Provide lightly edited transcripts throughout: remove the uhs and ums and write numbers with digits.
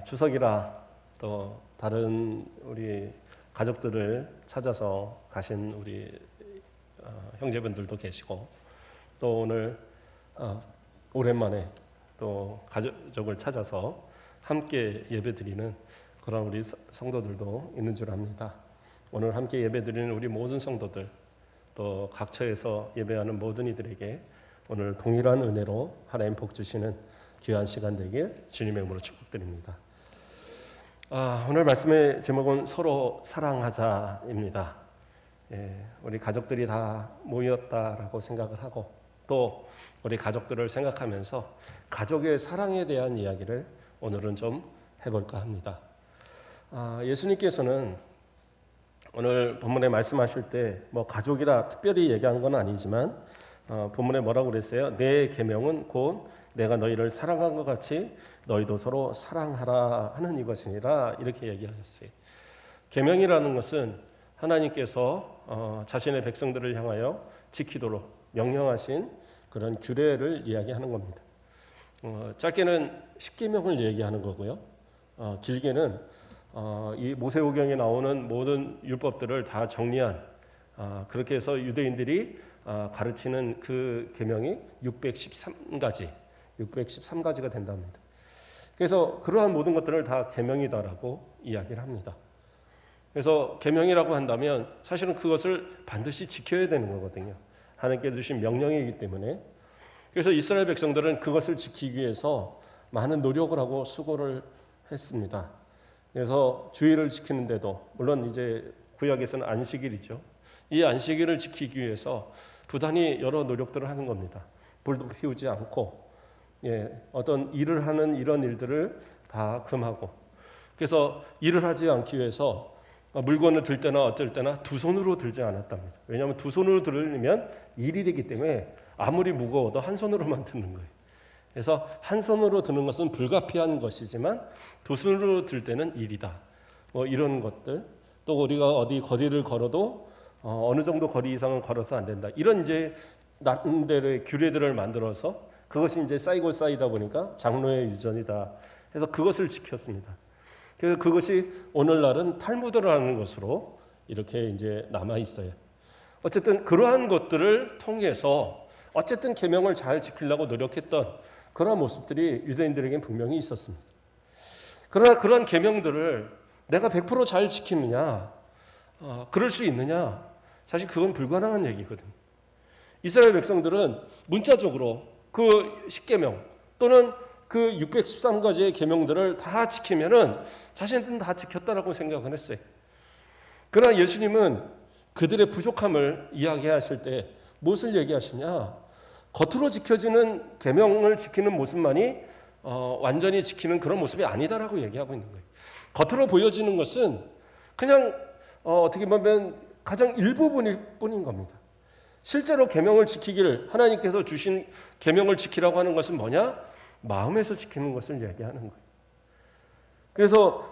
추석이라 또 다른 우리 가족들을 찾아서 가신 우리 형제분들도 계시고, 또 오늘 오랜만에 또 가족을 찾아서 함께 예배드리는 그런 우리 성도들도 있는 줄 압니다. 오늘 함께 예배드리는 우리 모든 성도들, 또 각처에서 예배하는 모든 이들에게 오늘 동일한 은혜로 하나님 복 주시는 귀한 시간 되길 주님의 이름으로 축복드립니다. 오늘 말씀의 제목은 서로 사랑하자입니다. 우리 가족들이 다 모였다라고 생각을 하고, 또 우리 가족들을 생각하면서 가족의 사랑에 대한 이야기를 오늘은 좀 해볼까 합니다. 예수님께서는 오늘 본문에 말씀하실 때 뭐 가족이라 특별히 얘기한 건 아니지만 본문에 뭐라고 그랬어요? 내 계명은 곧 내가 너희를 사랑한 것 같이 너희도 서로 사랑하라 하는 이것이니라, 이렇게 얘기하셨어요. 계명이라는 것은 하나님께서 자신의 백성들을 향하여 지키도록 명령하신 그런 규례를 이야기하는 겁니다. 짧게는 십계명을 얘기하는 거고요. 길게는 이 모세오경에 나오는 모든 율법들을 다 정리한, 그렇게 해서 유대인들이 가르치는 그 계명이 613가지가 된답니다. 그래서 그러한 모든 것들을 다 계명이다라고 이야기를 합니다. 그래서 계명이라고 한다면 사실은 그것을 반드시 지켜야 되는 거거든요. 하나님께 주신 명령이기 때문에. 그래서 이스라엘 백성들은 그것을 지키기 위해서 많은 노력을 하고 수고를 했습니다. 그래서 주일을 지키는데도, 물론 이제 구약에서는 안식일이죠. 이 안식일을 지키기 위해서 부단히 여러 노력들을 하는 겁니다. 불도 피우지 않고, 어떤 일을 하는 이런 일들을 다 금하고, 그래서 일을 하지 않기 위해서 물건을 들 때나 어쩔 때나 두 손으로 들지 않았답니다. 왜냐하면 두 손으로 들으면 일이 되기 때문에 아무리 무거워도 한 손으로만 드는 거예요. 그래서 한 손으로 드는 것은 불가피한 것이지만 두 손으로 들 때는 일이다. 뭐 이런 것들, 또 우리가 어디 거리를 걸어도 어느 정도 거리 이상은 걸어서 안 된다. 이런 이제 나름대로의 규례들을 만들어서 그것이 이제 쌓이고 쌓이다 보니까 장로의 유전이다 해서 그것을 지켰습니다. 그래서 그것이 오늘날은 탈무드라는 것으로 이렇게 이제 남아 있어요. 어쨌든 그러한 것들을 통해서 어쨌든 계명을 잘 지키려고 노력했던 그러한 모습들이 유대인들에게는 분명히 있었습니다. 그러나 그러한 계명들을 내가 100% 잘 지키느냐, 그럴 수 있느냐, 사실 그건 불가능한 얘기거든요. 이스라엘 백성들은 문자적으로 그 10계명 또는 그 613가지의 계명들을 다 지키면은 자신들은 다 지켰다라고 생각을 했어요. 그러나 예수님은 그들의 부족함을 이야기하실 때 무엇을 얘기하시냐? 겉으로 지켜지는 계명을 지키는 모습만이 완전히 지키는 그런 모습이 아니다라고 얘기하고 있는 거예요. 겉으로 보여지는 것은 그냥 어떻게 보면 가장 일부분일 뿐인 겁니다. 실제로 계명을 지키기를, 하나님께서 주신 계명을 지키라고 하는 것은 뭐냐? 마음에서 지키는 것을 얘기하는 거예요. 그래서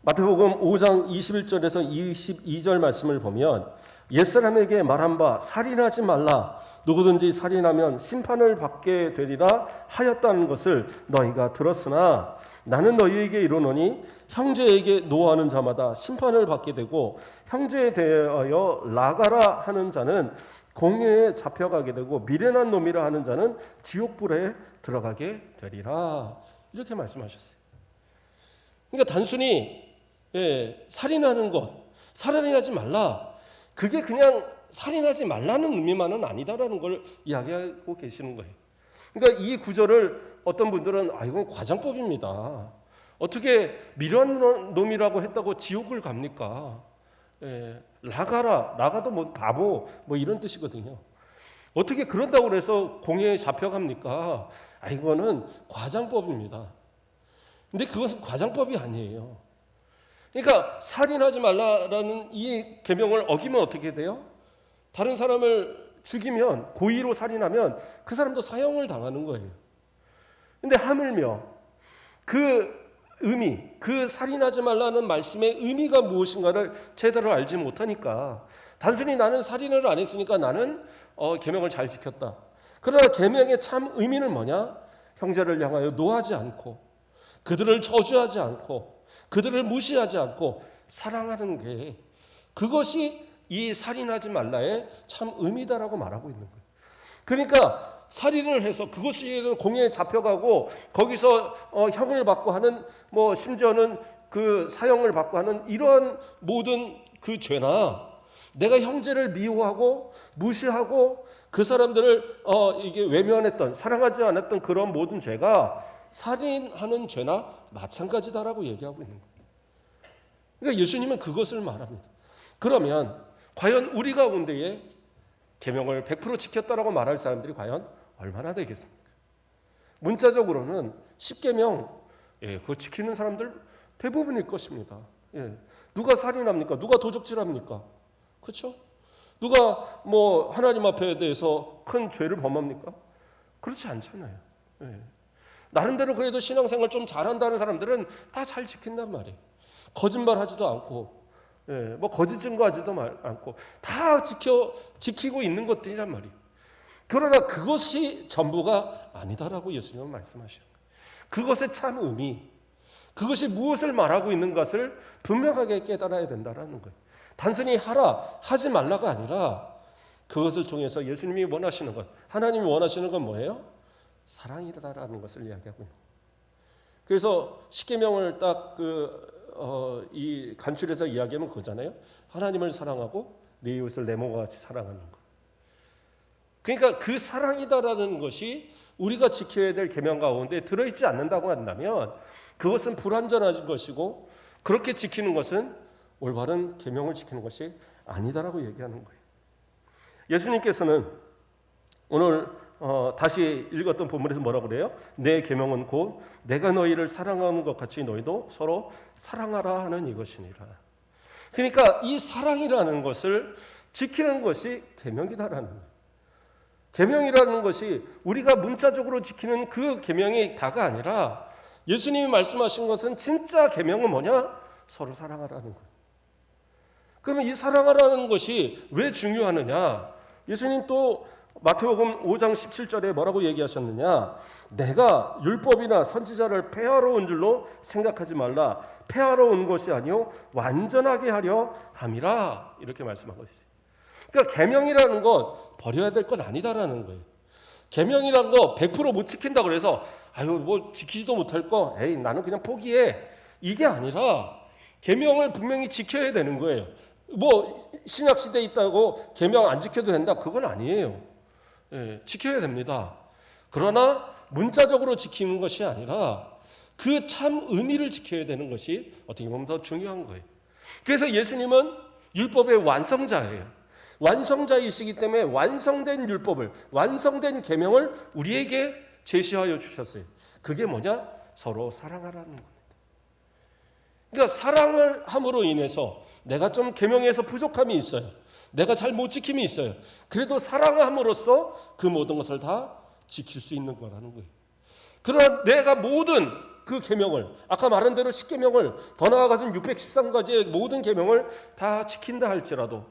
마태복음 5장 21절에서 22절 말씀을 보면, 옛사람에게 말한 바 살인하지 말라, 누구든지 살인하면 심판을 받게 되리라 하였다는 것을 너희가 들었으나 나는 너희에게 이르노니 형제에게 노하는 자마다 심판을 받게 되고, 형제에 대하여 나가라 하는 자는 공회에 잡혀가게 되고, 미련한 놈이라 하는 자는 지옥불에 들어가게 되리라, 이렇게 말씀하셨어요. 그러니까 단순히 살인하는 것, 살인하지 말라, 그게 그냥 살인하지 말라는 의미만은 아니다라는 걸 이야기하고 계시는 거예요. 그러니까 이 구절을 어떤 분들은 이건 과장법입니다. 어떻게 미련한 놈이라고 했다고 지옥을 갑니까? 나가라, 나가도 뭐 바보 뭐 이런 뜻이거든요. 어떻게 그런다고 해서 공회에 잡혀갑니까? 이거는 과장법입니다. 근데 그것은 과장법이 아니에요. 그러니까 살인하지 말라라는 이 계명을 어기면 어떻게 돼요? 다른 사람을 죽이면, 고의로 살인하면 그 사람도 사형을 당하는 거예요. 근데 하물며 그 의미, 그 살인하지 말라는 말씀의 의미가 무엇인가를 제대로 알지 못하니까, 단순히 나는 살인을 안 했으니까 나는 계명을 잘 지켰다. 그러나 계명의 참 의미는 뭐냐? 형제를 향하여 노하지 않고, 그들을 저주하지 않고 그들을 무시하지 않고 사랑하는 게 그것이 이 살인하지 말라의 참 의미다라고 말하고 있는 거예요. 그러니까 살인을 해서 그것이 공회에 잡혀가고 거기서 형을 받고 하는 뭐 심지어는 그 사형을 받고 하는 이러한 모든 그 죄나 내가 형제를 미워하고 무시하고 그 사람들을 이게 외면했던 사랑하지 않았던 그런 모든 죄가 살인하는 죄나 마찬가지다라고 얘기하고 있는 거예요. 그러니까 예수님은 그것을 말합니다. 그러면 과연 우리 가운데에 계명을 100% 지켰다라고 말할 사람들이 과연 얼마나 되겠습니까? 문자적으로는 10계명 그거 지키는 사람들 대부분일 것입니다. 누가 살인합니까? 누가 도적질합니까? 그렇죠? 누가 뭐 하나님 앞에 대해서 큰 죄를 범합니까? 그렇지 않잖아요. 나름대로 그래도 신앙생활 좀 잘한다는 사람들은 다 잘 지킨단 말이에요. 거짓말하지도 않고 뭐 거짓 증거하지도 않고 다 지키고 있는 것들이란 말이에요. 그러나 그것이 전부가 아니다라고 예수님은 말씀하셔요. 그것의 참 의미, 그것이 무엇을 말하고 있는 것을 분명하게 깨달아야 된다라는 거예요. 단순히 하라, 하지 말라가 아니라 그것을 통해서 예수님이 원하시는 것, 하나님이 원하시는 건 뭐예요? 사랑이다라는 것을 이야기하고 있는 거예요. 그래서 십계명을 딱 이 간추려서 이야기하면 그거잖아요. 하나님을 사랑하고 내 이웃을 내 몸과 같이 사랑하는 것. 그러니까 그 사랑이다라는 것이 우리가 지켜야 될 계명 가운데 들어있지 않는다고 한다면 그것은 불완전한 것이고 그렇게 지키는 것은 올바른 계명을 지키는 것이 아니다라고 얘기하는 거예요. 예수님께서는 오늘 다시 읽었던 본문에서 뭐라고 그래요? 내 계명은 곧 내가 너희를 사랑하는 것 같이 너희도 서로 사랑하라 하는 이것이니라. 그러니까 이 사랑이라는 것을 지키는 것이 계명이다라는 거예요. 계명이라는 것이 우리가 문자적으로 지키는 그 계명이 다가 아니라 예수님이 말씀하신 것은 진짜 계명은 뭐냐? 서로 사랑하라는 거예요. 그러면 이 사랑하라는 것이 왜 중요하느냐? 예수님 또 마태복음 5장 17절에 뭐라고 얘기하셨느냐? 내가 율법이나 선지자를 폐하러 온 줄로 생각하지 말라. 폐하러 온 것이 아니요 완전하게 하려 함이라. 이렇게 말씀하고 있어요. 그러니까 계명이라는 것 버려야 될 건 아니다라는 거예요. 계명이라는 거 100% 못 지킨다 그래서 아유 뭐 지키지도 못할 거 에이 나는 그냥 포기해. 이게 아니라 계명을 분명히 지켜야 되는 거예요. 뭐 신약 시대에 있다고 계명 안 지켜도 된다 그건 아니에요. 지켜야 됩니다. 그러나 문자적으로 지키는 것이 아니라 그 참 의미를 지켜야 되는 것이 어떻게 보면 더 중요한 거예요. 그래서 예수님은 율법의 완성자예요. 완성자이시기 때문에 완성된 율법을, 완성된 계명을 우리에게 제시하여 주셨어요. 그게 뭐냐? 서로 사랑하라는 겁니다. 그러니까 사랑을 함으로 인해서 내가 좀 계명에서 부족함이 있어요. 내가 잘 못 지킴이 있어요. 그래도 사랑함으로써 그 모든 것을 다 지킬 수 있는 거라는 거예요. 그러나 내가 모든 그 계명을 아까 말한 대로 10계명을 더 나아가서는 613가지의 모든 계명을 다 지킨다 할지라도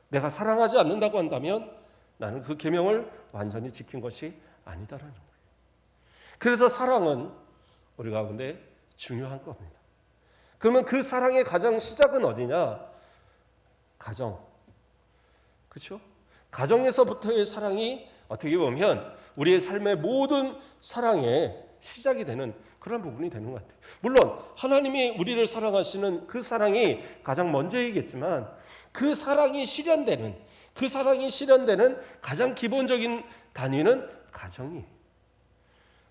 내가 사랑하지 않는다고 한다면 나는 그 계명을 완전히 지킨 것이 아니다라는 거예요. 그래서 사랑은 우리 가운데 중요한 겁니다. 그러면 그 사랑의 가장 시작은 어디냐? 가정. 그렇죠? 가정에서부터의 사랑이 어떻게 보면 우리의 삶의 모든 사랑의 시작이 되는 그런 부분이 되는 것 같아요. 물론 하나님이 우리를 사랑하시는 그 사랑이 가장 먼저이겠지만 그 사랑이 실현되는 가장 기본적인 단위는 가정이에요.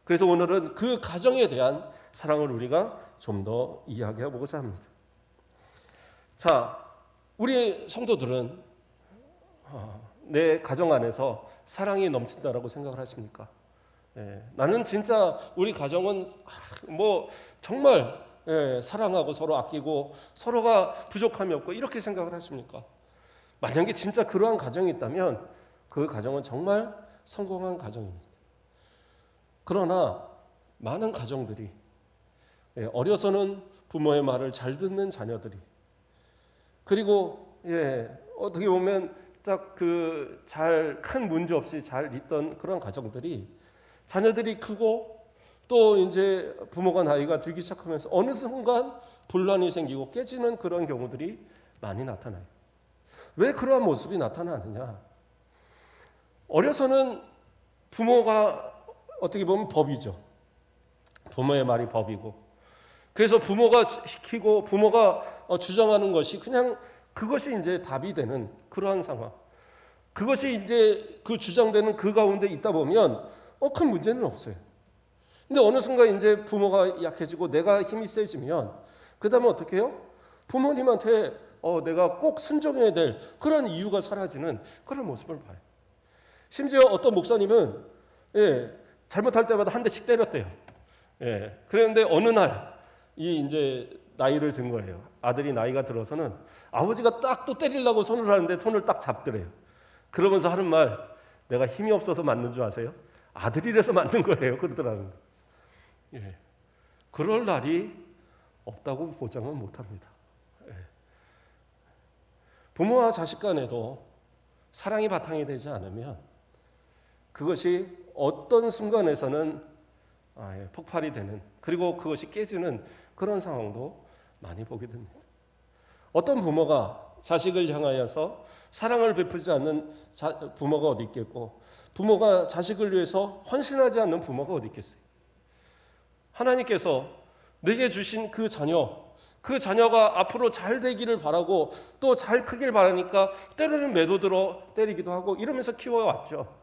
그래서 오늘은 그 가정에 대한 사랑을 우리가 좀 더 이야기해 보고자 합니다. 자, 우리 성도들은 내 가정 안에서 사랑이 넘친다라고 생각을 하십니까? 나는 진짜 우리 가정은 뭐 정말 사랑하고 서로 아끼고 서로가 부족함이 없고 이렇게 생각을 하십니까? 만약에 진짜 그러한 가정이 있다면 그 가정은 정말 성공한 가정입니다. 그러나 많은 가정들이 어려서는 부모의 말을 잘 듣는 자녀들이 그리고 어떻게 보면 딱 그 잘 큰 문제 없이 잘 있던 그런 가정들이 자녀들이 크고 또 이제 부모가 나이가 들기 시작하면서 어느 순간 분란이 생기고 깨지는 그런 경우들이 많이 나타나요. 왜 그러한 모습이 나타나느냐? 어려서는 부모가 어떻게 보면 법이죠. 부모의 말이 법이고, 그래서 부모가 시키고 부모가 주장하는 것이 그냥 그것이 이제 답이 되는 그러한 상황. 그것이 이제 그 주장되는 그 가운데 있다 보면 큰 문제는 없어요. 근데 어느 순간 이제 부모가 약해지고 내가 힘이 세지면 그 다음에 어떻게 해요? 부모님한테 내가 꼭 순종해야 될 그런 이유가 사라지는 그런 모습을 봐요. 심지어 어떤 목사님은 잘못할 때마다 한 대씩 때렸대요. 그런데 어느 날 이 이제 나이를 든 거예요. 아들이 나이가 들어서는 아버지가 딱 또 때리려고 손을 하는데 손을 딱 잡더래요. 그러면서 하는 말, 내가 힘이 없어서 맞는 줄 아세요? 아들이라서 맞는 거예요. 그러더라고요. 그럴 날이 없다고 보장은 못합니다. 부모와 자식 간에도 사랑이 바탕이 되지 않으면 그것이 어떤 순간에서는 폭발이 되는, 그리고 그것이 깨지는 그런 상황도 많이 보게 됩니다. 어떤 부모가 자식을 향하여서 사랑을 베푸지 않는 부모가 어디 있겠고, 부모가 자식을 위해서 헌신하지 않는 부모가 어디 있겠어요? 하나님께서 내게 주신 그 자녀가 앞으로 잘 되기를 바라고 또 잘 크길 바라니까 때로는 매도 들어 때리기도 하고 이러면서 키워왔죠.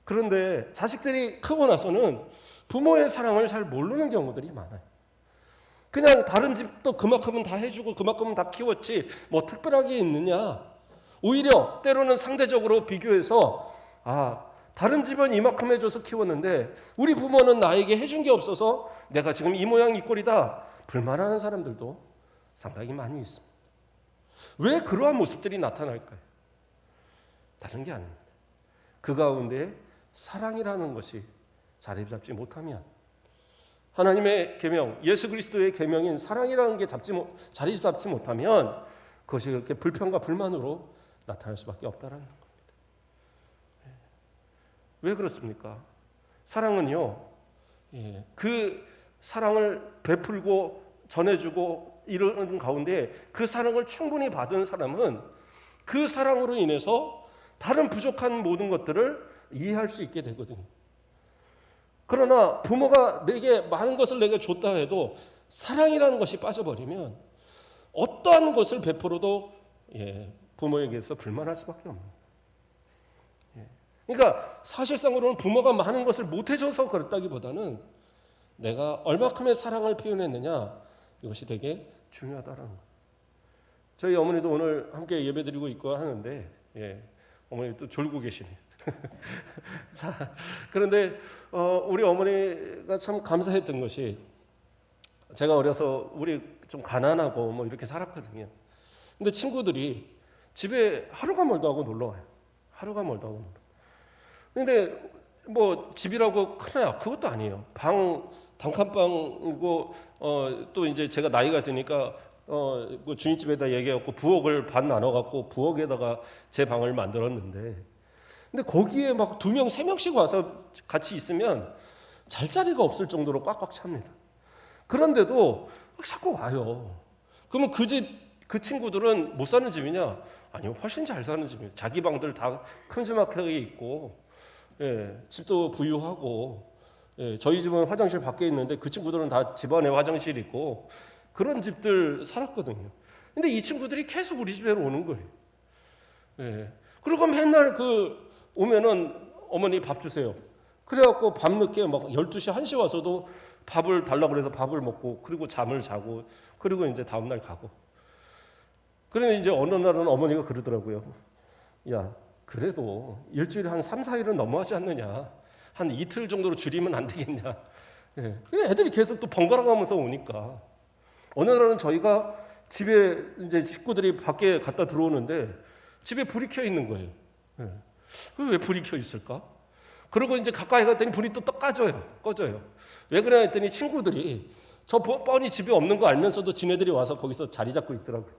그런데 자식들이 크고 나서는 부모의 사랑을 잘 모르는 경우들이 많아요. 그냥 다른 집도 그만큼은 다 해주고 그만큼은 다 키웠지 뭐 특별하게 있느냐. 오히려 때로는 상대적으로 비교해서 다른 집은 이만큼 해줘서 키웠는데 우리 부모는 나에게 해준 게 없어서 내가 지금 이 모양 이 꼴이다 불만하는 사람들도 상당히 많이 있습니다. 왜 그러한 모습들이 나타날까요? 다른 게 아닙니다. 그 가운데 사랑이라는 것이 자리 잡지 못하면, 하나님의 계명, 예수 그리스도의 계명인 사랑이라는 게 자리 잡지 못하면 그것이 그렇게 불평과 불만으로 나타날 수밖에 없다라는 겁니다. 왜 그렇습니까? 사랑은요, 그 사랑을 베풀고 전해주고 이러는 가운데 그 사랑을 충분히 받은 사람은 그 사랑으로 인해서 다른 부족한 모든 것들을 이해할 수 있게 되거든요. 그러나 부모가 내게 많은 것을 내게 줬다 해도 사랑이라는 것이 빠져버리면 어떠한 것을 베풀어도 부모에게서 불만할 수밖에 없는 거예요. 그러니까 사실상으로는 부모가 많은 것을 못해줘서 그렇다기보다는 내가 얼마큼의 사랑을 표현했느냐, 이것이 되게 중요하다는 거예요. 저희 어머니도 오늘 함께 예배드리고 있고 하는데 어머니 또 졸고 계시네요. 자, 그런데 우리 어머니가 참 감사했던 것이, 제가 어려서 우리 좀 가난하고 뭐 이렇게 살았거든요. 근데 친구들이 집에 하루가 멀다 하고 놀러 와요. 하루가 멀다 하고 놀러. 근데 뭐 집이라고 크나요? 그것도 아니에요. 단칸방이고 또 이제 제가 나이가 드니까 뭐 주인집에다 얘기해갖고 부엌을 반 나눠갖고 부엌에다가 제 방을 만들었는데, 근데 거기에 막 2명, 3명씩 와서 같이 있으면 잘 자리가 없을 정도로 꽉꽉 찹니다. 그런데도 자꾸 와요. 그러면 그 친구들은 못 사는 집이냐? 아니요, 훨씬 잘 사는 집이에요. 자기 방들 다 큼지막하게 있고, 집도 부유하고, 저희 집은 화장실 밖에 있는데 그 친구들은 다 집 안에 화장실 있고, 그런 집들 살았거든요. 근데 이 친구들이 계속 우리 집에 오는 거예요. 그리고 맨날 오면은 어머니 밥 주세요. 그래갖고 밤늦게 막 12시, 1시 와서도 밥을 달라고 그래서 밥을 먹고, 그리고 잠을 자고, 그리고 이제 다음날 가고. 그러면 이제 어느 날은 어머니가 그러더라고요. 야, 그래도 일주일에 한 3, 4일은 너무하지 않느냐. 한 이틀 정도로 줄이면 안 되겠냐. 애들이 계속 또 번갈아 가면서 오니까. 어느 날은 저희가 집에 이제 식구들이 밖에 갔다 들어오는데 집에 불이 켜 있는 거예요. 왜 불이 켜 있을까? 그리고 이제 가까이 갔더니 불이 또 꺼져요. 왜 그러냐 했더니 친구들이 저 뻔히 집에 없는 거 알면서도 지네들이 와서 거기서 자리 잡고 있더라고요.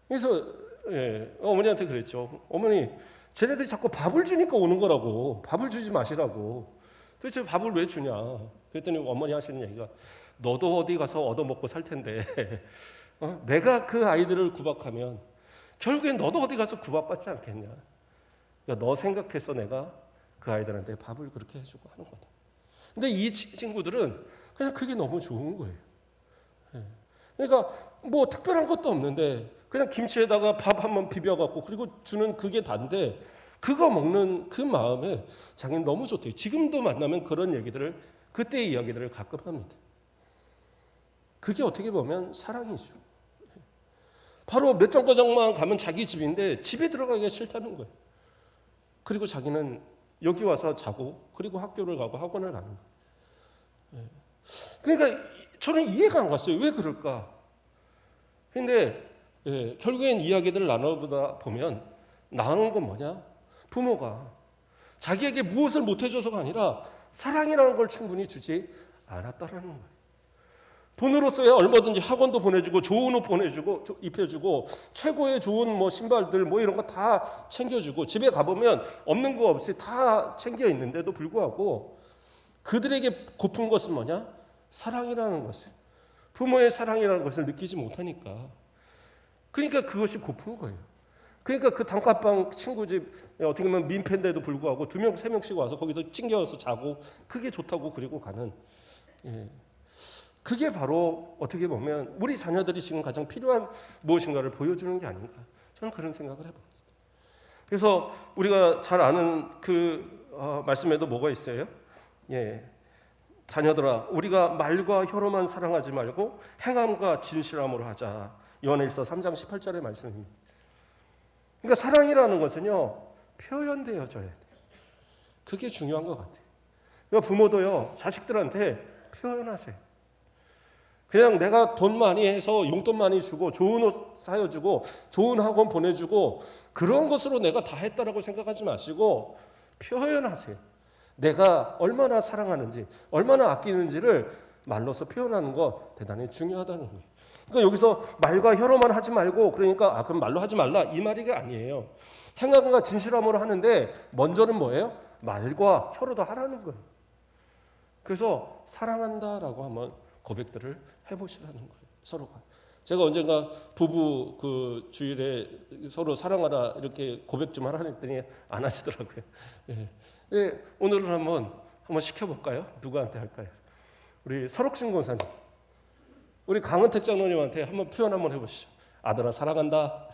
그래서 어머니한테 그랬죠. 어머니, 쟤네들이 자꾸 밥을 주니까 오는 거라고. 밥을 주지 마시라고. 도대체 밥을 왜 주냐? 그랬더니 어머니 하시는 얘기가 너도 어디 가서 얻어먹고 살 텐데 내가 그 아이들을 구박하면 결국엔 너도 어디 가서 구박받지 않겠냐? 그러니까 너 생각해서 내가 그 아이들한테 밥을 그렇게 해주고 하는 거다. 근데 이 친구들은 그냥 그게 너무 좋은 거예요. 그러니까 뭐 특별한 것도 없는데 그냥 김치에다가 밥 한번 비벼갖고 그리고 주는 그게 단데 그거 먹는 그 마음에 자기는 너무 좋대요. 지금도 만나면 그런 얘기들을 그때의 이야기들을 가끔 합니다. 그게 어떻게 보면 사랑이죠. 바로 몇 정거장만 가면 자기 집인데 집에 들어가기가 싫다는 거예요. 그리고 자기는 여기 와서 자고 그리고 학교를 가고 학원을 가는 거예요. 그러니까 저는 이해가 안 갔어요. 왜 그럴까? 근데 결국엔 이야기들을 나눠보다 보면 나오는 건 뭐냐? 부모가 자기에게 무엇을 못해줘서가 아니라 사랑이라는 걸 충분히 주지 않았다라는 거예요. 돈으로서야 얼마든지 학원도 보내주고 좋은 옷 보내주고 입혀주고 최고의 좋은 뭐 신발들 뭐 이런 거 다 챙겨주고 집에 가보면 없는 거 없이 다 챙겨 있는데도 불구하고 그들에게 고픈 것은 뭐냐? 사랑이라는 것을, 부모의 사랑이라는 것을 느끼지 못하니까 그러니까 그것이 고픈 거예요. 그러니까 그 단칸방 친구 집 어떻게 보면 민폐인데도 불구하고 2명, 3명씩 와서 거기서 찡겨서 자고 그게 좋다고 그리고 가는 그게 바로 어떻게 보면 우리 자녀들이 지금 가장 필요한 무엇인가를 보여주는 게 아닌가 저는 그런 생각을 해봅니다. 그래서 우리가 잘 아는 그 말씀에도 뭐가 있어요? 자녀들아 우리가 말과 혀로만 사랑하지 말고 행함과 진실함으로 하자. 요한일서 3장 18절의 말씀입니다. 그러니까 사랑이라는 것은요 표현되어져야 돼요. 그게 중요한 것 같아요. 그러니까 부모도요 자식들한테 표현하세요. 그냥 내가 돈 많이 해서 용돈 많이 주고 좋은 옷 사여주고 좋은 학원 보내주고 그런 것으로 내가 다 했다라고 생각하지 마시고 표현하세요. 내가 얼마나 사랑하는지 얼마나 아끼는지를 말로서 표현하는 것 대단히 중요하다는 거예요. 그러니까 여기서 말과 혀로만 하지 말고 그러니까 그럼 말로 하지 말라 이 말이 아니에요. 행함과 진실함으로 하는데 먼저는 뭐예요? 말과 혀로도 하라는 거예요. 그래서 사랑한다라고 한번 고백들을 해보시라는 거예요. 서로가. 제가 언젠가 부부 그 주일에 서로 사랑하라 이렇게 고백 좀 하라 했더니 안 하시더라고요. 오늘은 한번 시켜볼까요? 누구한테 할까요? 우리 설옥신 권사님, 우리 강은택 장로님한테 한번 표현 한번 해보시죠. 아들아 사랑한다.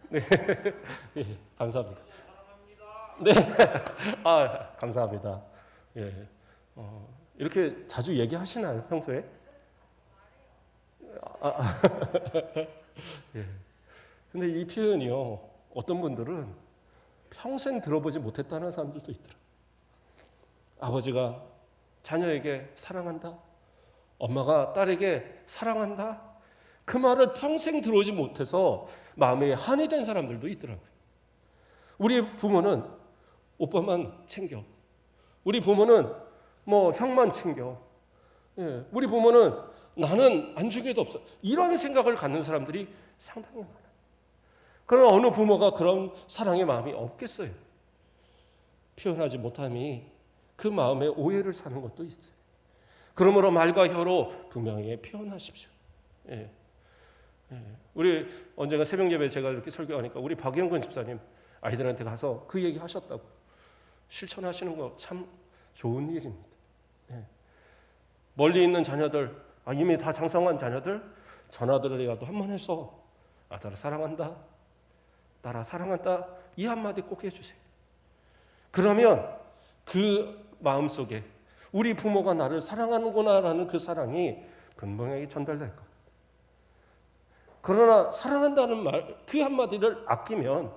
네, 감사합니다. 네, 감사합니다. 이렇게 자주 얘기하시나요, 평소에? 근데 이 표현이요, 어떤 분들은 평생 들어보지 못했다는 사람들도 있더라고요. 아버지가 자녀에게 사랑한다, 엄마가 딸에게 사랑한다, 그 말을 평생 들어오지 못해서 마음에 한이 된 사람들도 있더라고요. 우리 부모는 오빠만 챙겨, 우리 부모는 뭐 형만 챙겨, 우리 부모는 나는 안중에도 없어, 이런 생각을 갖는 사람들이 상당히 많아요. 그러나 어느 부모가 그런 사랑의 마음이 없겠어요. 표현하지 못함이 그 마음에 오해를 사는 것도 있어요. 그러므로 말과 혀로 분명히 표현하십시오. 우리 언젠가 새벽 예배 제가 이렇게 설교하니까 우리 박영근 집사님 아이들한테 가서 그 얘기 하셨다고 실천하시는 거 참 좋은 일입니다. 멀리 있는 자녀들, 이미 다 장성한 자녀들 전화들이라도 한번 해서 아들아 사랑한다, 딸아 사랑한다 이 한마디 꼭 해주세요. 그러면 그 마음속에 우리 부모가 나를 사랑하는구나라는 그 사랑이 분명하게 전달될 겁니다. 그러나 사랑한다는 말 그 한마디를 아끼면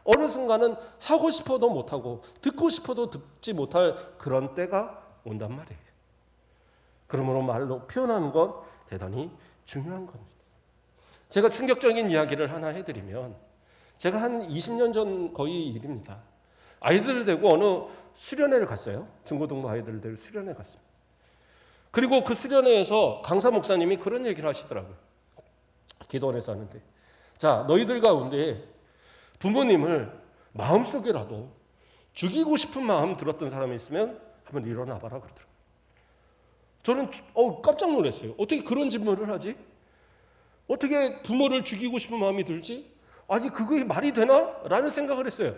어느 순간은 하고 싶어도 못하고 듣고 싶어도 듣지 못할 그런 때가 온단 말이에요. 그러므로 말로 표현하는 건 대단히 중요한 겁니다. 제가 충격적인 이야기를 하나 해드리면 제가 한 20년 전 거의 일입니다. 아이들을 데리고 어느 수련회를 갔어요. 중고등부 아이들을 데리고 수련회 갔습니다. 그리고 그 수련회에서 강사 목사님이 그런 얘기를 하시더라고요. 기도원에서 하는데, 자 너희들 가운데 부모님을 마음속에라도 죽이고 싶은 마음 들었던 사람이 있으면 한번 일어나 봐라 그러더라고요. 저는 깜짝 놀랐어요. 어떻게 그런 질문을 하지? 어떻게 부모를 죽이고 싶은 마음이 들지? 아니 그게 말이 되나? 라는 생각을 했어요.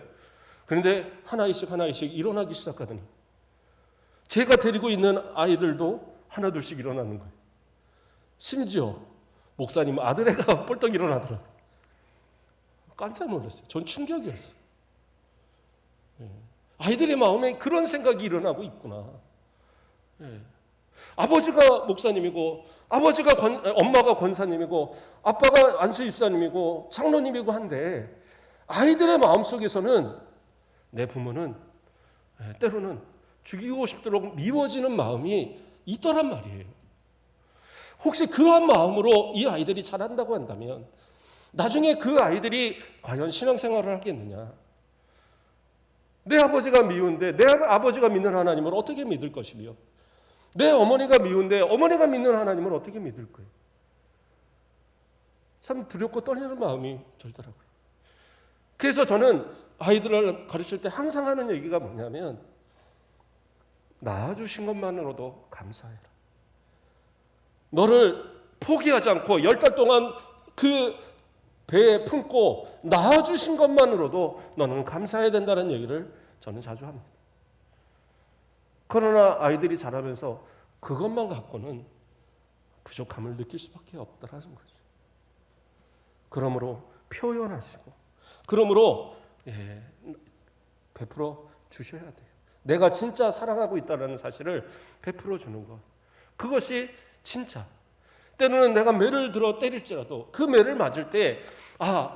그런데 하나씩 일어나기 시작하더니 제가 데리고 있는 아이들도 하나둘씩 일어나는 거예요. 심지어 목사님 아들애가 뻘떡 일어나더라고요. 깜짝 놀랐어요. 전 충격이었어요. 아이들의 마음에 그런 생각이 일어나고 있구나. 아버지가 목사님이고 엄마가 권사님이고 아빠가 안수집사님이고 장로님이고 한데 아이들의 마음속에서는 내 부모는 때로는 죽이고 싶도록 미워지는 마음이 있더란 말이에요. 혹시 그러한 마음으로 이 아이들이 자란다고 한다면 나중에 그 아이들이 과연 신앙생활을 하겠느냐? 내 아버지가 미운데 내 아버지가 믿는 하나님을 어떻게 믿을 것이며 내 어머니가 미운데 어머니가 믿는 하나님을 어떻게 믿을 거예요? 참 두렵고 떨리는 마음이 들더라고요. 그래서 저는 아이들을 가르칠 때 항상 하는 얘기가 뭐냐면 낳아주신 것만으로도 감사해라. 너를 포기하지 않고 10달 동안 그 배에 품고 낳아주신 것만으로도 너는 감사해야 된다는 얘기를 저는 자주 합니다. 그러나 아이들이 자라면서 그것만 갖고는 부족함을 느낄 수밖에 없다라는 거죠. 그러므로 표현하시고 그러므로 베풀어 주셔야 돼요. 내가 진짜 사랑하고 있다는 사실을 베풀어 주는 것. 그것이 진짜. 때로는 내가 매를 들어 때릴지라도 그 매를 맞을 때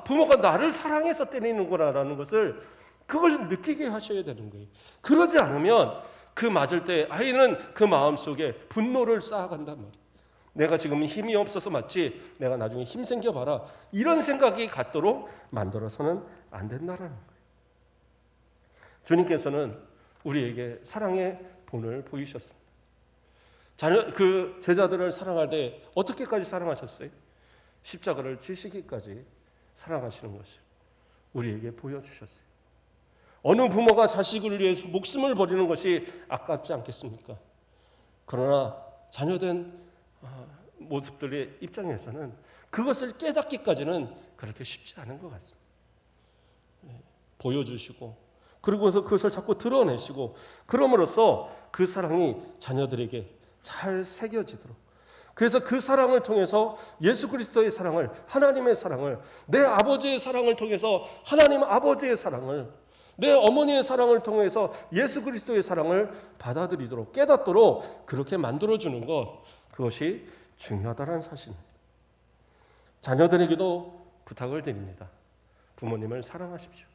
부모가 나를 사랑해서 때리는구나라는 것을 그걸 느끼게 하셔야 되는 거예요. 그러지 않으면 그 맞을 때 아이는 그 마음속에 분노를 쌓아간단 말이에요. 내가 지금 힘이 없어서 맞지 내가 나중에 힘 생겨봐라. 이런 생각이 갖도록 만들어서는 안 된다는 거예요. 주님께서는 우리에게 사랑의 본을 보이셨습니다. 그 제자들을 사랑할 때 어떻게까지 사랑하셨어요? 십자가를 지시기까지 사랑하시는 것을 우리에게 보여주셨어요. 어느 부모가 자식을 위해서 목숨을 버리는 것이 아깝지 않겠습니까? 그러나 자녀된 모습들의 입장에서는 그것을 깨닫기까지는 그렇게 쉽지 않은 것 같습니다. 보여주시고 그리고서 그것을 자꾸 드러내시고 그럼으로써 그 사랑이 자녀들에게 잘 새겨지도록 그래서 그 사랑을 통해서 예수 그리스도의 사랑을 하나님의 사랑을 내 아버지의 사랑을 통해서 하나님 아버지의 사랑을 내 어머니의 사랑을 통해서 예수 그리스도의 사랑을 받아들이도록 깨닫도록 그렇게 만들어주는 것 그것이 중요하다는 사실입니다. 자녀들에게도 부탁을 드립니다. 부모님을 사랑하십시오.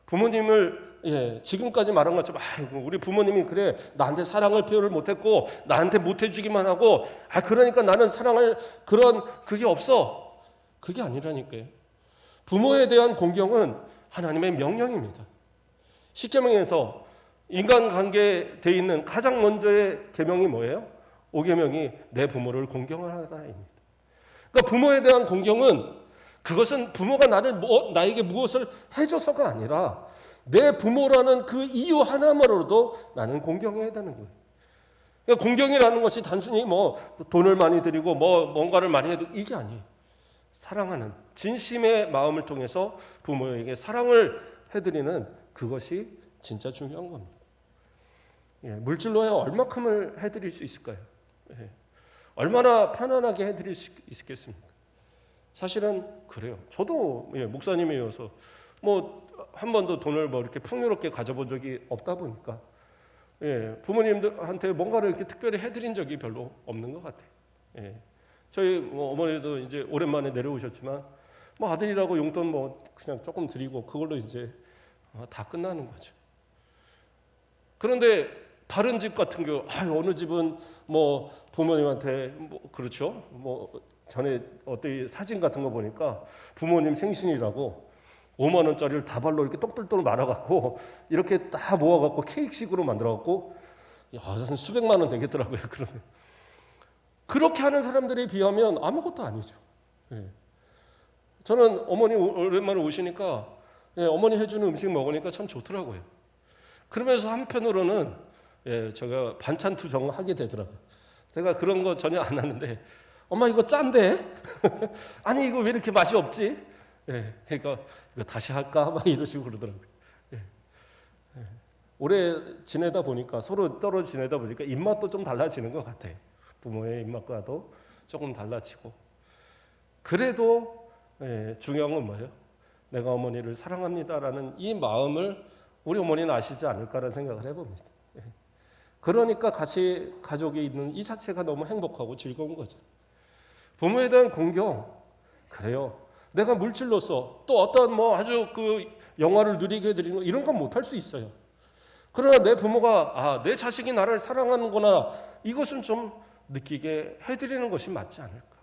부모님을 지금까지 말한 것처럼 우리 부모님이 그래 나한테 사랑을 표현을 못했고 나한테 못해주기만 하고 그러니까 나는 사랑을 그게 없어. 그게 아니라니까요. 부모에 대한 공경은 하나님의 명령입니다. 십계명에서 인간관계에 돼 있는 가장 먼저의 계명이 뭐예요? 5계명이 내 부모를 공경하라입니다. 그러니까 부모에 대한 공경은 그것은 부모가 나에게 무엇을 해줘서가 아니라 내 부모라는 그 이유 하나만으로도 나는 공경해야 되는 거예요. 그러니까 공경이라는 것이 단순히 돈을 많이 드리고 뭔가를 많이 해도 이게 아니에요. 사랑하는 진심의 마음을 통해서 부모에게 사랑을 해드리는 그것이 진짜 중요한 겁니다. 물질로야 얼마큼을 해드릴 수 있을까요? 얼마나 편안하게 해드릴 수 있겠습니까? 사실은 그래요. 저도 목사님이어서 한 번도 돈을 이렇게 풍요롭게 가져본 적이 없다 보니까 부모님들한테 뭔가를 이렇게 특별히 해드린 적이 별로 없는 것 같아요. 저희 어머니도 이제 오랜만에 내려오셨지만 아들이라고 용돈 그냥 조금 드리고 그걸로 이제 다 끝나는 거죠. 그런데 다른 집 같은 경우 어느 집은 부모님한테 그렇죠. 전에 어떤 사진 같은 거 보니까 부모님 생신이라고 5만 원짜리를 다발로 이렇게 똑똑똑 말아갖고 이렇게 다 모아갖고 케이크식으로 만들어갖고 한 수백만 원 되겠더라고요. 그러면 그렇게 하는 사람들에 비하면 아무것도 아니죠. 저는 어머니 오랜만에 오시니까 예, 어머니 해주는 음식 먹으니까 참 좋더라고요. 그러면서 한편으로는 제가 반찬 투정하게 되더라고요. 제가 그런 거 전혀 안 하는데 엄마 이거 짠데? 아니 이거 왜 이렇게 맛이 없지? 그러니까 이거 다시 할까? 막 이러시고 그러더라고요. 오래 지내다 보니까 서로 떨어져 지내다 보니까 입맛도 좀 달라지는 것 같아요. 부모의 입맛과도 조금 달라지고. 그래도 중요한 건 뭐예요? 내가 어머니를 사랑합니다라는 이 마음을 우리 어머니는 아시지 않을까라는 생각을 해봅니다. 그러니까 같이 가족이 있는 이 자체가 너무 행복하고 즐거운 거죠. 부모에 대한 공경, 그래요. 내가 물질로서 또 어떤 뭐 아주 그 영화를 누리게 해드리는 거 이런 건 못할 수 있어요. 그러나 내 부모가 내 자식이 나를 사랑하는구나 이것은 좀 느끼게 해드리는 것이 맞지 않을까.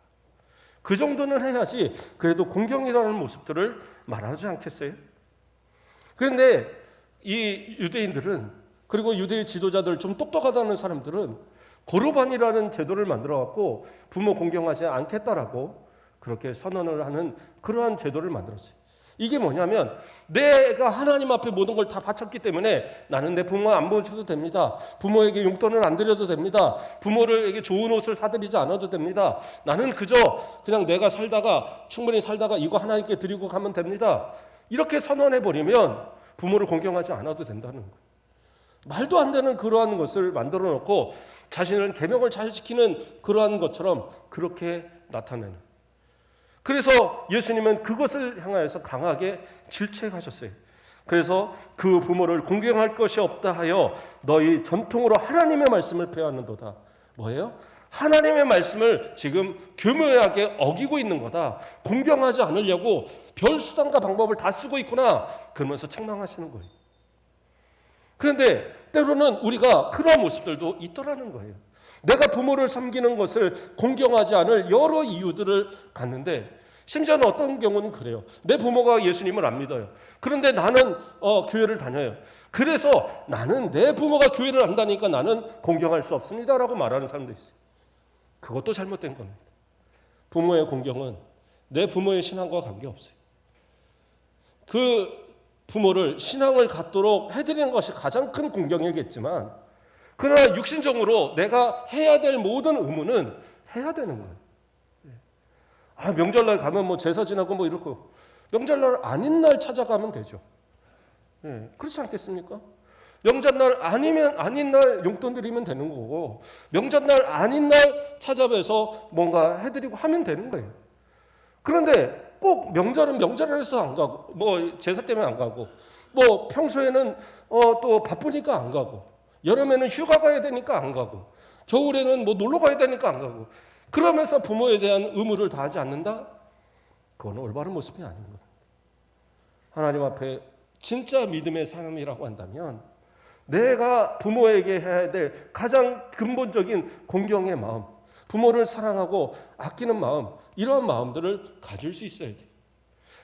그 정도는 해야지 그래도 공경이라는 모습들을 말하지 않겠어요? 그런데 이 유대인들은 그리고 유대의 지도자들 좀 똑똑하다는 사람들은 고르반이라는 제도를 만들어갖고 부모 공경하지 않겠다라고 그렇게 선언을 하는 그러한 제도를 만들었어요. 이게 뭐냐면 내가 하나님 앞에 모든 걸 다 바쳤기 때문에 나는 내 부모 안 모셔도 됩니다. 부모에게 용돈을 안 드려도 됩니다. 부모에게 좋은 옷을 사드리지 않아도 됩니다. 나는 그저 그냥 내가 살다가 충분히 살다가 이거 하나님께 드리고 가면 됩니다. 이렇게 선언해버리면 부모를 공경하지 않아도 된다는 거예요. 말도 안 되는 그러한 것을 만들어 놓고 자신은 계명을 잘 지키는 그러한 것처럼 그렇게 나타내는. 그래서 예수님은 그것을 향하여서 강하게 질책하셨어요. 그래서 그 부모를 공경할 것이 없다 하여 너희 전통으로 하나님의 말씀을 폐하는도다. 뭐예요? 하나님의 말씀을 지금 교묘하게 어기고 있는 거다. 공경하지 않으려고 별 수단과 방법을 다 쓰고 있구나. 그러면서 책망하시는 거예요. 그런데 때로는 우리가 그런 모습들도 있더라는 거예요. 내가 부모를 섬기는 것을 공경하지 않을 여러 이유들을 갖는데 심지어는 어떤 경우는 그래요. 내 부모가 예수님을 안 믿어요. 그런데 나는 교회를 다녀요. 그래서 나는 내 부모가 교회를 안다니까 나는 공경할 수 없습니다라고 말하는 사람도 있어요. 그것도 잘못된 겁니다. 부모의 공경은 내 부모의 신앙과 관계없어요. 그 부모를 신앙을 갖도록 해드리는 것이 가장 큰 공경이겠지만 그러나 육신적으로 내가 해야 될 모든 의무는 해야 되는 거예요. 명절날 가면 뭐 제사 지나고 뭐 이렇고 명절날 아닌 날 찾아가면 되죠. 그렇지 않겠습니까? 명절날 아닌 날 용돈 드리면 되는 거고 명절날 아닌 날 찾아뵈서 뭔가 해드리고 하면 되는 거예요. 그런데 꼭 명절은 명절에서 안 가고 뭐 제사 때문에 안 가고 뭐 평소에는 또 바쁘니까 안 가고 여름에는 휴가 가야 되니까 안 가고 겨울에는 뭐 놀러 가야 되니까 안 가고 그러면서 부모에 대한 의무를 다하지 않는다? 그건 올바른 모습이 아닌 겁니다. 하나님 앞에 진짜 믿음의 사람이라고 한다면 내가 부모에게 해야 될 가장 근본적인 공경의 마음, 부모를 사랑하고 아끼는 마음, 이러한 마음들을 가질 수 있어야 돼요.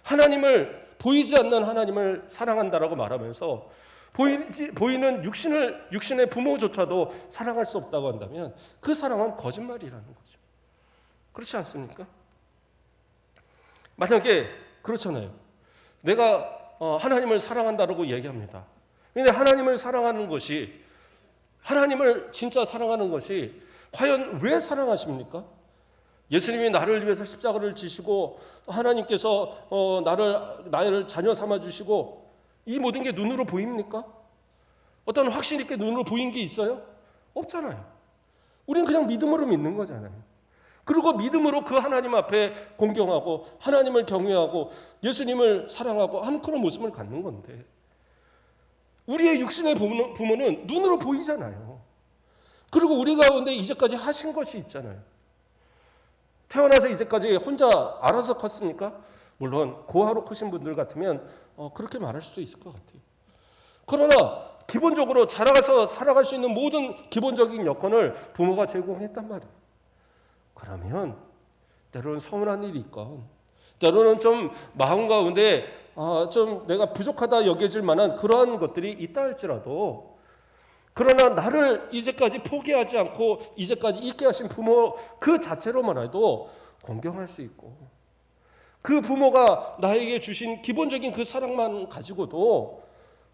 하나님을 보이지 않는 하나님을 사랑한다라고 말하면서 보이는 육신의 부모조차도 사랑할 수 없다고 한다면 그 사랑은 거짓말이라는 거죠. 그렇지 않습니까? 만약에 그렇잖아요. 내가 하나님을 사랑한다라고 얘기합니다. 그런데 하나님을 진짜 사랑하는 것이 과연 왜 사랑하십니까? 예수님이 나를 위해서 십자가를 지시고 하나님께서 나를 자녀 삼아 주시고 이 모든 게 눈으로 보입니까? 어떤 확신 있게 눈으로 보인 게 있어요? 없잖아요. 우리는 그냥 믿음으로 믿는 거잖아요. 그리고 믿음으로 그 하나님 앞에 공경하고 하나님을 경외하고 예수님을 사랑하고 하는 그런 모습을 갖는 건데 우리의 육신의 부모는 눈으로 보이잖아요. 그리고 우리 가운데 이제까지 하신 것이 있잖아요. 태어나서 이제까지 혼자 알아서 컸습니까? 물론 고아로 크신 분들 같으면 그렇게 말할 수도 있을 것 같아요. 그러나 기본적으로 자라서 살아갈 수 있는 모든 기본적인 여건을 부모가 제공했단 말이에요. 그러면 때로는 서운한 일이 있건 때로는 좀 마음 가운데 좀 내가 부족하다 여겨질 만한 그러한 것들이 있다 할지라도 그러나 나를 이제까지 포기하지 않고 이제까지 있게 하신 부모 그 자체로만 해도 공경할 수 있고 그 부모가 나에게 주신 기본적인 그 사랑만 가지고도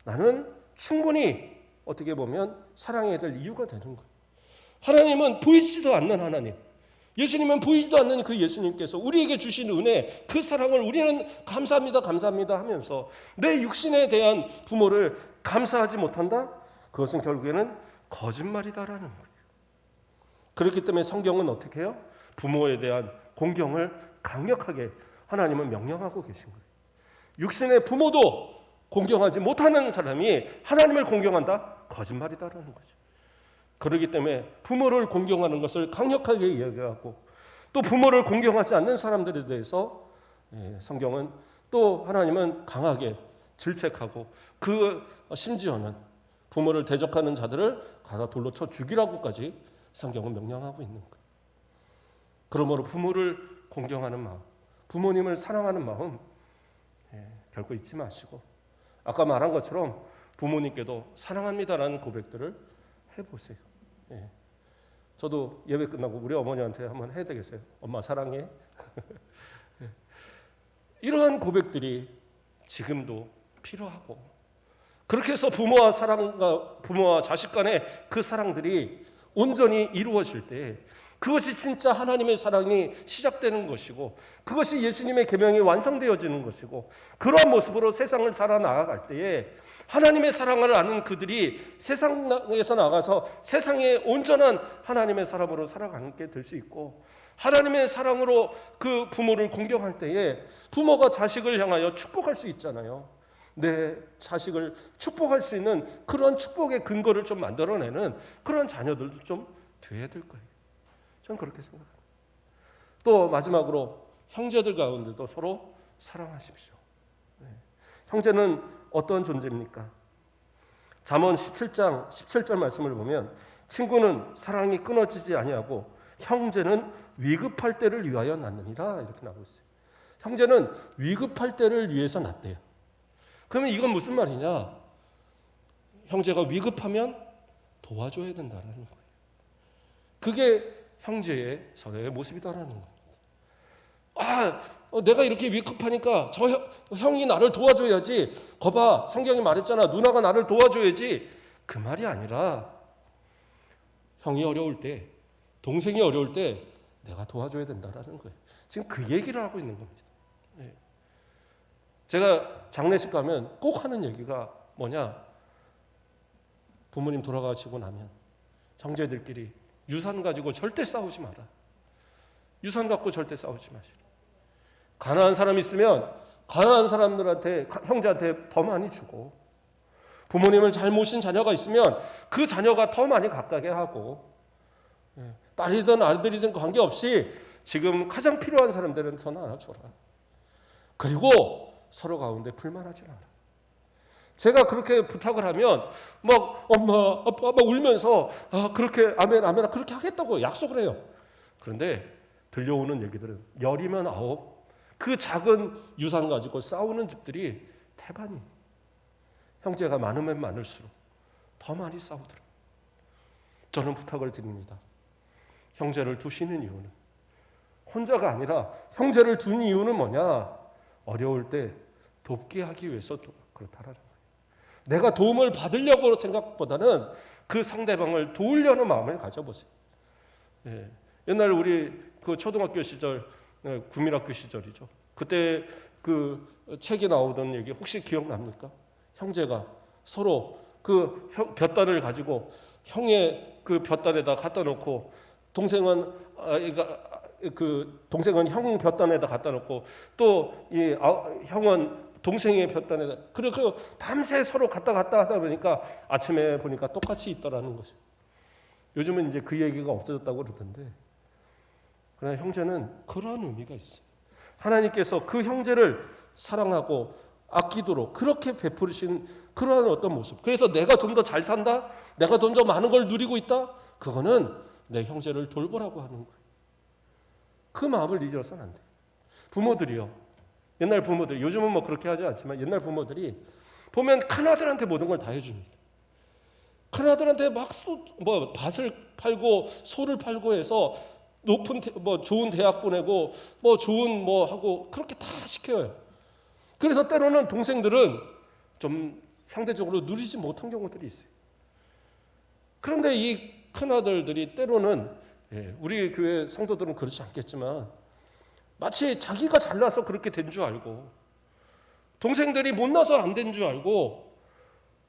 나는 충분히 어떻게 보면 사랑해야 될 이유가 되는 거예요. 하나님은 보이지도 않는 하나님, 예수님은 보이지도 않는 그 예수님께서 우리에게 주신 은혜, 그 사랑을 우리는 감사합니다, 감사합니다 하면서 내 육신에 대한 부모를 감사하지 못한다? 그것은 결국에는 거짓말이다라는 거예요. 그렇기 때문에 성경은 어떻게 해요? 부모에 대한 공경을 강력하게 하나님은 명령하고 계신 거예요. 육신의 부모도 공경하지 못하는 사람이 하나님을 공경한다? 거짓말이다라는 거죠. 그렇기 때문에 부모를 공경하는 것을 강력하게 이야기하고 또 부모를 공경하지 않는 사람들에 대해서 성경은 또 하나님은 강하게 질책하고 그 심지어는 부모를 대적하는 자들을 가다 돌로 쳐 죽이라고까지 성경은 명령하고 있는 거예요. 그러므로 부모를 공경하는 마음, 부모님을 사랑하는 마음 결코 잊지 마시고 아까 말한 것처럼 부모님께도 사랑합니다라는 고백들을 해보세요. 저도 예배 끝나고 우리 어머니한테 한번 해야 되겠어요. 엄마 사랑해. 이러한 고백들이 지금도 필요하고 그렇게 해서 부모와 자식 간의 그 사랑들이 온전히 이루어질 때 그것이 진짜 하나님의 사랑이 시작되는 것이고 그것이 예수님의 계명이 완성되어지는 것이고 그러한 모습으로 세상을 살아나갈 때에 하나님의 사랑을 아는 그들이 세상에서 나가서 세상에 온전한 하나님의 사람으로 살아가게 될 수 있고 하나님의 사랑으로 그 부모를 공경할 때에 부모가 자식을 향하여 축복할 수 있잖아요. 내 자식을 축복할 수 있는 그런 축복의 근거를 좀 만들어내는 그런 자녀들도 좀 돼야 될 거예요. 저는 그렇게 생각합니다. 또 마지막으로 형제들 가운데도 서로 사랑하십시오. 형제는 어떤 존재입니까? 잠언 17장 17절 말씀을 보면 친구는 사랑이 끊어지지 아니하고 형제는 위급할 때를 위하여 낳느니라 이렇게 나오고 있어요. 형제는 위급할 때를 위해서 낳대요. 그러면 이건 무슨 말이냐? 형제가 위급하면 도와줘야 된다는 거예요. 그게 형제의 서로의 모습이다라는 겁니다. 내가 이렇게 위급하니까 저 형이 나를 도와줘야지. 거봐, 성경이 말했잖아. 누나가 나를 도와줘야지. 그 말이 아니라 형이 어려울 때, 동생이 어려울 때 내가 도와줘야 된다라는 거예요. 지금 그 얘기를 하고 있는 겁니다. 제가 장례식 가면 꼭 하는 얘기가 뭐냐? 부모님 돌아가시고 나면 형제들끼리 유산 가지고 절대 싸우지 마라. 유산 갖고 절대 싸우지 마시라. 가난한 사람 있으면 가난한 사람들한테 형제한테 더 많이 주고 부모님을 잘 모신 자녀가 있으면 그 자녀가 더 많이 가깝게 하고 딸이든 아들이든 관계없이 지금 가장 필요한 사람들은 더 나눠줘라. 그리고 서로 가운데 불만하지 마라. 제가 그렇게 부탁을 하면 막 엄마 아빠 막 울면서 그렇게 아멘 아멘 그렇게 하겠다고 약속을 해요. 그런데 들려오는 얘기들은 10이면 9 그 작은 유산 가지고 싸우는 집들이 태반이 형제가 많으면 많을수록 더 많이 싸우더라고요. 저는 부탁을 드립니다. 형제를 두시는 이유는 혼자가 아니라 형제를 둔 이유는 뭐냐? 어려울 때 돕게 하기 위해서 그렇다라는 거예요. 내가 도움을 받으려고 생각보다는 그 상대방을 도우려는 마음을 가져보세요. 옛날 우리 그 초등학교 시절, 구민학교 시절이죠. 그때 그 책에 나오던 얘기 혹시 기억납니까? 형제가 서로 그 볕단을 가지고 형의 그 볕단에다 갖다 놓고 동생은 형 볕단에다 갖다 놓고 또 이 형은 동생의 볕단에다 그리고 밤새 서로 갔다 하다 보니까 아침에 보니까 똑같이 있더라는 거죠. 요즘은 이제 그 얘기가 없어졌다고 그러던데 그러나 형제는 그러한 의미가 있어요. 하나님께서 그 형제를 사랑하고 아끼도록 그렇게 베푸신 그러한 어떤 모습. 그래서 내가 좀 더 잘 산다? 내가 좀 더 많은 걸 누리고 있다? 그거는 내 형제를 돌보라고 하는 거예요. 그 마음을 잊어서는 안 돼요. 부모들이요. 옛날 부모들, 요즘은 뭐 그렇게 하지 않지만 옛날 부모들이 보면 큰아들한테 모든 걸 다 해줍니다. 큰아들한테 막 밭을 팔고 소를 팔고 해서 좋은 대학 보내고 뭐 좋은 뭐 하고 그렇게 다 시켜요. 그래서 때로는 동생들은 좀 상대적으로 누리지 못한 경우들이 있어요. 그런데 이 큰아들들이 때로는 우리 교회 성도들은 그렇지 않겠지만 마치 자기가 잘나서 그렇게 된 줄 알고 동생들이 못나서 안 된 줄 알고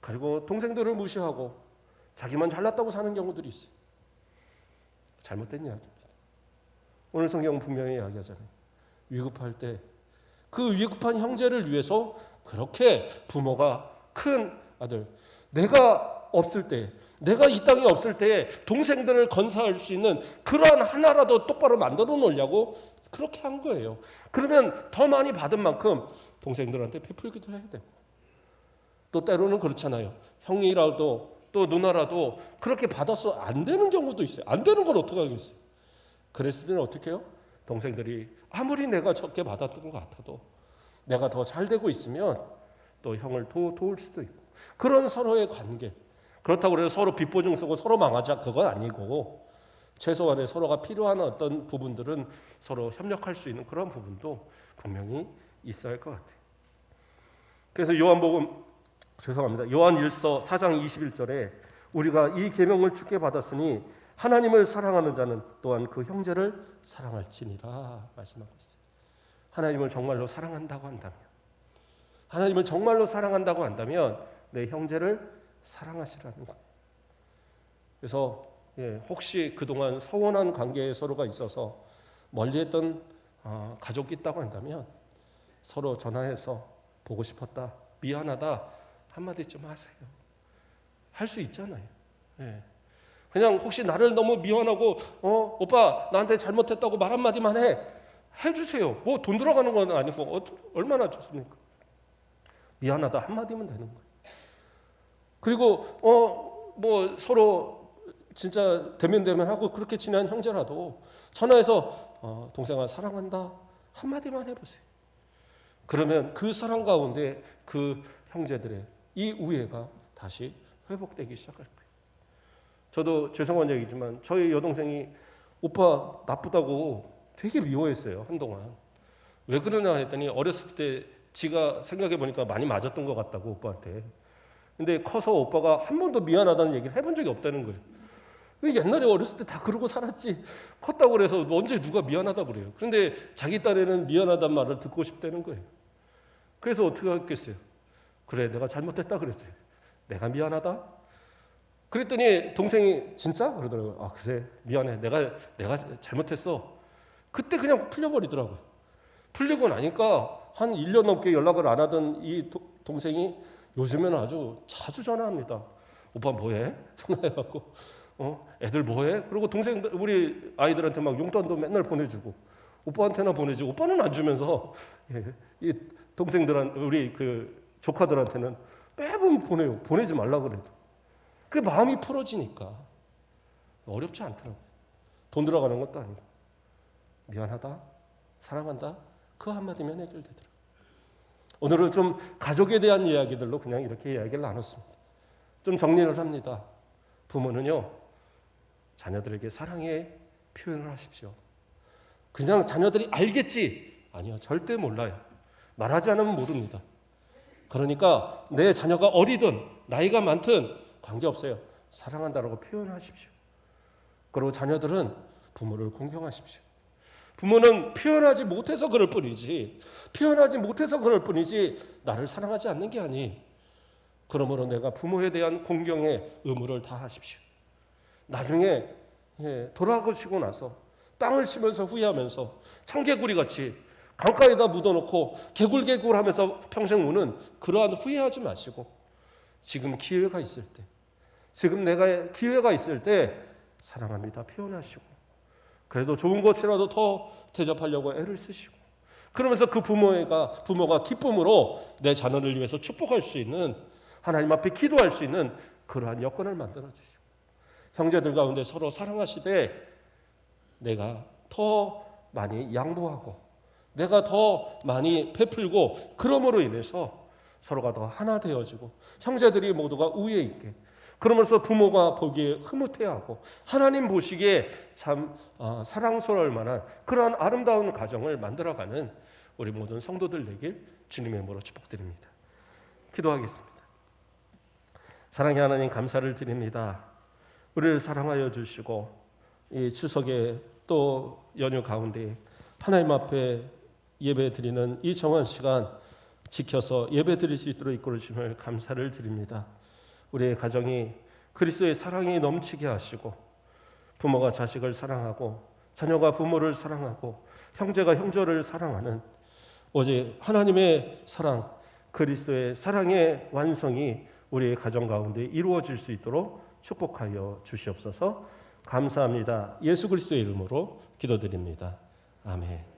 그리고 동생들을 무시하고 자기만 잘났다고 사는 경우들이 있어요. 잘못된 이야기입니다. 오늘 성경 분명히 이야기하잖아요. 위급할 때 그 위급한 형제를 위해서 그렇게 부모가 큰 아들, 내가 없을 때, 내가 이 땅에 없을 때 동생들을 건사할 수 있는 그러한 하나라도 똑바로 만들어 놓으려고 그렇게 한 거예요. 그러면 더 많이 받은 만큼 동생들한테 베풀기도 해야 되고, 또 때로는 그렇잖아요. 형이라도 또 누나라도 그렇게 받아서 안 되는 경우도 있어요. 안 되는 걸 어떻게 하겠어요? 그랬을 때는 어떻게 해요? 동생들이 아무리 내가 적게 받았던 것 같아도 내가 더 잘 되고 있으면 또 형을 도울 수도 있고, 그런 서로의 관계. 그렇다고 해서 서로 빚보증 쓰고 서로 망하자, 그건 아니고 최소한의 서로가 필요한 어떤 부분들은 서로 협력할 수 있는 그런 부분도 분명히 있어야 할 것 같아요. 그래서 요한 1서 4장 21절에 우리가 이 계명을 주께 받았으니 하나님을 사랑하는 자는 또한 그 형제를 사랑할지니라 말씀하고 있어요. 하나님을 정말로 사랑한다고 한다면 내 형제를 사랑하시라는 거예요. 그래서 혹시 그동안 서운한 관계에 서로가 있어서 멀리했던 가족이 있다고 한다면 서로 전화해서 보고 싶었다, 미안하다 한마디 좀 하세요. 할 수 있잖아요. 그냥 혹시 나를 너무 미워하고 오빠 나한테 잘못했다고 말 한마디만 해주세요. 뭐 돈 들어가는 건 아니고 얼마나 좋습니까? 미안하다 한마디면 되는 거예요. 그리고 뭐 서로 진짜 대면 하고 그렇게 지난 형제라도 전화해서 동생아 사랑한다 한마디만 해보세요. 그러면 그 사랑 가운데 그 형제들의 이 우애가 다시 회복되기 시작할 거예요. 저도 죄송한 얘기지만 저희 여동생이 오빠 나쁘다고 되게 미워했어요, 한동안. 왜 그러냐 했더니 어렸을 때 지가 생각해 보니까 많이 맞았던 것 같다고, 오빠한테. 근데 커서 오빠가 한 번도 미안하다는 얘기를 해본 적이 없다는 거예요. 옛날에 어렸을 때 다 그러고 살았지, 컸다고 그래서 언제 누가 미안하다고 그래요. 그런데 자기 딸에는 미안하다는 말을 듣고 싶다는 거예요. 그래서 어떻게 했겠어요? 그래, 내가 잘못했다 그랬어요. 내가 미안하다? 그랬더니 동생이 진짜? 그러더라고요. 그래, 미안해. 내가 잘못했어. 그때 그냥 풀려버리더라고요. 풀리고 나니까 한 1년 넘게 연락을 안 하던 이 동생이 요즘에는 아주 자주 전화합니다. 오빠 뭐해? 전화해갖고 애들 뭐해? 그리고 동생들, 우리 아이들한테 막 용돈도 맨날 보내주고 오빠한테나 보내주고, 오빠는 안 주면서 이 동생들한 우리 그 조카들한테는 매번 보내요. 보내지 말라고 그래도. 그 마음이 풀어지니까 어렵지 않더라고요. 돈 들어가는 것도 아니고 미안하다, 사랑한다, 그 한마디면 해결되더라고요. 오늘은 좀 가족에 대한 이야기들로 그냥 이렇게 이야기를 나눴습니다. 좀 정리를 합니다. 부모는요, 자녀들에게 사랑의 표현을 하십시오. 그냥 자녀들이 알겠지? 아니요, 절대 몰라요. 말하지 않으면 모릅니다. 그러니까 내 자녀가 어리든 나이가 많든 관계없어요. 사랑한다라고 표현하십시오. 그리고 자녀들은 부모를 공경하십시오. 부모는 표현하지 못해서 그럴 뿐이지 나를 사랑하지 않는 게 아니. 그러므로 내가 부모에 대한 공경의 의무를 다하십시오. 나중에 돌아가시고 나서 땅을 치면서 후회하면서 청개구리 같이 강가에다 묻어놓고 개굴개굴하면서 평생 우는 그러한 후회하지 마시고, 지금 기회가 있을 때, 지금 내가 기회가 있을 때 사랑합니다 표현하시고, 그래도 좋은 것이라도 더 대접하려고 애를 쓰시고, 그러면서 그 부모가 기쁨으로 내 자녀를 위해서 축복할 수 있는, 하나님 앞에 기도할 수 있는 그러한 여건을 만들어 주시고, 형제들 가운데 서로 사랑하시되 내가 더 많이 양보하고 내가 더 많이 베풀고, 그러므로 인해서 서로가 더 하나 되어지고 형제들이 모두가 우애 있게, 그러면서 부모가 보기에 흐뭇해하고 하나님 보시기에 참 사랑스러울 만한 그러한 아름다운 가정을 만들어가는 우리 모든 성도들 되길 주님의 이름으로 축복드립니다. 기도하겠습니다. 사랑의 하나님, 감사를 드립니다. 우리를 사랑하여 주시고 이 추석에 또 연휴 가운데 하나님 앞에 예배 드리는 이 정한 시간 지켜서 예배 드릴 수 있도록 이끌어 주심을 감사를 드립니다. 우리의 가정이 그리스도의 사랑이 넘치게 하시고 부모가 자식을 사랑하고 자녀가 부모를 사랑하고 형제가 형제를 사랑하는 오직 하나님의 사랑, 그리스도의 사랑의 완성이 우리의 가정 가운데 이루어질 수 있도록 축복하여 주시옵소서. 감사합니다. 예수 그리스도의 이름으로 기도드립니다. 아멘.